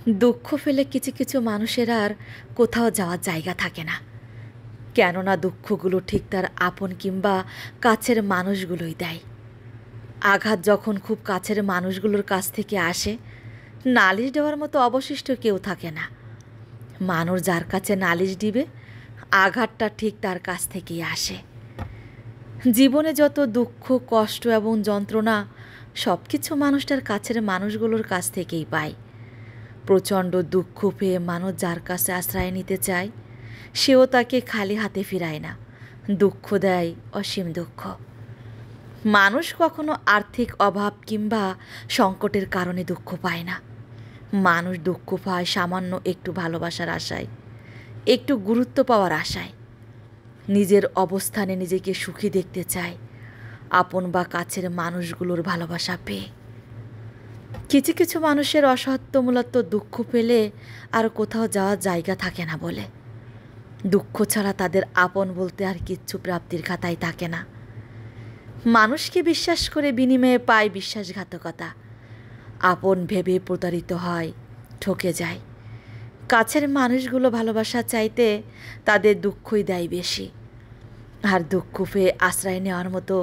দুঃখ ফেলে কিছু কিছু মানুষের আর কোথাও যাওয়ার জায়গা থাকে না, কেননা দুঃখগুলো ঠিক তার আপন কিংবা কাছের মানুষগুলোই দেয়। আঘাত যখন খুব কাছের মানুষগুলোর কাছ থেকে আসে, নালিশ দেওয়ার মতো অবশিষ্ট কেউ থাকে না। মানুষ যার কাছে নালিশ দিবে, আঘাতটা ঠিক তার কাছ থেকেই আসে। জীবনে যত দুঃখ, কষ্ট এবং যন্ত্রণা সব কিছু মানুষটার কাছের মানুষগুলোর কাছ থেকেই পায়। প্রচণ্ড দুঃখ পেয়ে মানুষ যার কাছে আশ্রয় নিতে চায়, সেও তাকে খালি হাতে ফিরায় না, দুঃখ দেয় অসীম দুঃখ। মানুষ কখনো আর্থিক অভাব কিংবা সংকটের কারণে দুঃখ পায় না। মানুষ দুঃখ পায় সামান্য একটু ভালোবাসার আশায়, একটু গুরুত্ব পাওয়ার আশায়। নিজের অবস্থানে নিজেকে সুখী দেখতে চায় আপন বা কাছের মানুষগুলোর ভালোবাসা পেয়ে। কিছু কিছু মানুষের অসহায়ত্ব মূলত দুঃখ পেলে আর কোথাও যাওয়ার জায়গা থাকে না বলে। দুঃখ ছাড়া তাদের আপন বলতে আর কিচ্ছু প্রাপ্তির খাতায় থাকে না। মানুষকে বিশ্বাস করে বিনিময়ে পায় বিশ্বাসঘাতকতা। আপন ভেবে প্রতারিত হয়, ঠকে যায়। কাছের মানুষগুলো ভালোবাসা চাইতে তাদের দুঃখই দেয় বেশি। আর দুঃখ পেয়ে আশ্রয় নেওয়ার মতো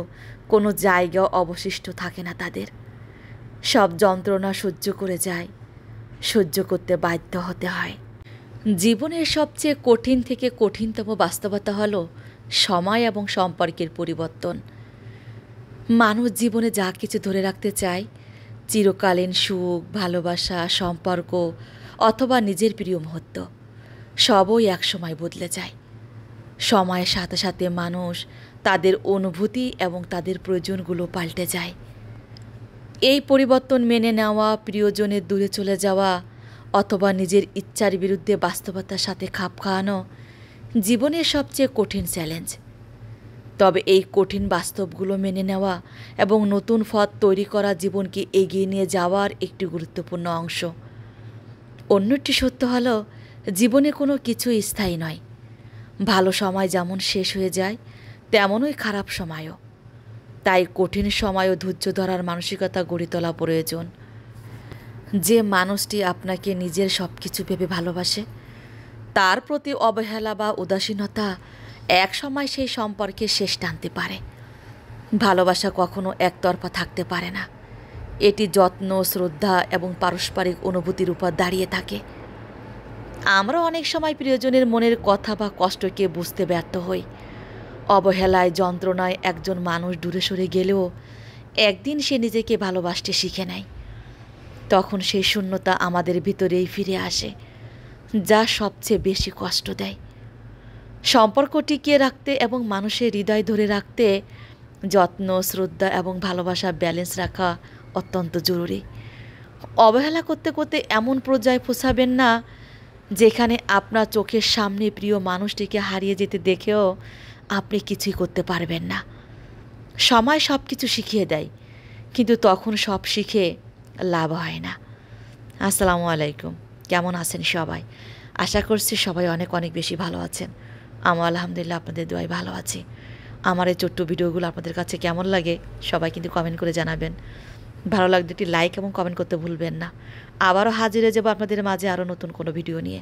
কোনো জায়গা অবশিষ্ট থাকে না তাদের। সব যন্ত্রণা সহ্য করে যায়, সহ্য করতে বাধ্য হতে হয়। জীবনের সবচেয়ে কঠিন থেকে কঠিনতম বাস্তবতা হলো সময় এবং সম্পর্কের পরিবর্তন। মানুষ জীবনে যা কিছু ধরে রাখতে চায়, চিরকালীন সুখ, ভালোবাসা, সম্পর্ক অথবা নিজের প্রিয় মুহূর্ত, সবই একসময় বদলে যায়। সময়ের সাথে সাথে মানুষ তাদের অনুভূতি এবং তাদের প্রয়োজনগুলো পাল্টে যায়। এই পরিবর্তন মেনে নেওয়া, প্রিয়জনের দূরে চলে যাওয়া অথবা নিজের ইচ্ছার বিরুদ্ধে বাস্তবতার সাথে খাপ খাওয়ানো জীবনের সবচেয়ে কঠিন চ্যালেঞ্জ। তবে এই কঠিন বাস্তবগুলো মেনে নেওয়া এবং নতুন পথ তৈরি করা জীবনকে এগিয়ে নিয়ে যাওয়ার একটি গুরুত্বপূর্ণ অংশ। অন্যটি সত্য হলো, জীবনে কোনো কিছুই স্থায়ী নয়। ভালো সময় যেমন শেষ হয়ে যায়, তেমনই খারাপ সময়ও। তাই কঠিন সময়ও ধৈর্য ধরার মানসিকতা গড়ে তোলা প্রয়োজন। যে মানুষটি আপনাকে নিজের সব কিছু ভেবে ভালোবাসে, তার প্রতি অবহেলা বা উদাসীনতা এক সময় সেই সম্পর্কে শেষ টানতে পারে। ভালোবাসা কখনো একতরফা থাকতে পারে না। এটি যত্ন, শ্রদ্ধা এবং পারস্পরিক অনুভূতির উপর দাঁড়িয়ে থাকে। আমরা অনেক সময় প্রিয়জনের মনের কথা বা কষ্টকে বুঝতে ব্যর্থ হই। অবহেলায়, যন্ত্রণায় একজন মানুষ দূরে সরে গেলেও একদিন সে নিজেকে ভালোবাসতে শিখে নেয়। তখন সেই শূন্যতা আমাদের ভিতরেই ফিরে আসে, যা সবচেয়ে বেশি কষ্ট দেয়। সম্পর্ক টিকিয়ে রাখতে এবং মানুষের হৃদয় ধরে রাখতে যত্ন, শ্রদ্ধা এবং ভালোবাসা ব্যালেন্স রাখা অত্যন্ত জরুরি। অবহেলা করতে করতে এমন পর্যায়ে পৌঁছাবেন না যেখানে আপনার চোখের সামনে প্রিয় মানুষটিকে হারিয়ে যেতে দেখেও আপনি কিছুই করতে পারবেন না। সময় সব কিছু শিখিয়ে দেয়, কিন্তু তখন সব শিখে লাভ হয় না। আসসালামু আলাইকুম, কেমন আছেন সবাই? আশা করছি সবাই অনেক অনেক বেশি ভালো আছেন। আমার আলহামদুলিল্লাহ আপনাদের দোয়ায় ভালো আছি। আমার এই ছোট্ট ভিডিওগুলো আপনাদের কাছে কেমন লাগে সবাই কিন্তু কমেন্ট করে জানাবেন। ভালো লাগলে একটি লাইক এবং কমেন্ট করতে ভুলবেন না। আবারও হাজির হয়ে যাবো আপনাদের মাঝে আরও নতুন কোনো ভিডিও নিয়ে।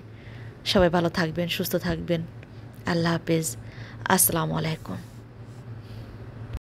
সবাই ভালো থাকবেন, সুস্থ থাকবেন। আল্লাহ হাফেজ। আসসালামু আলাইকুম।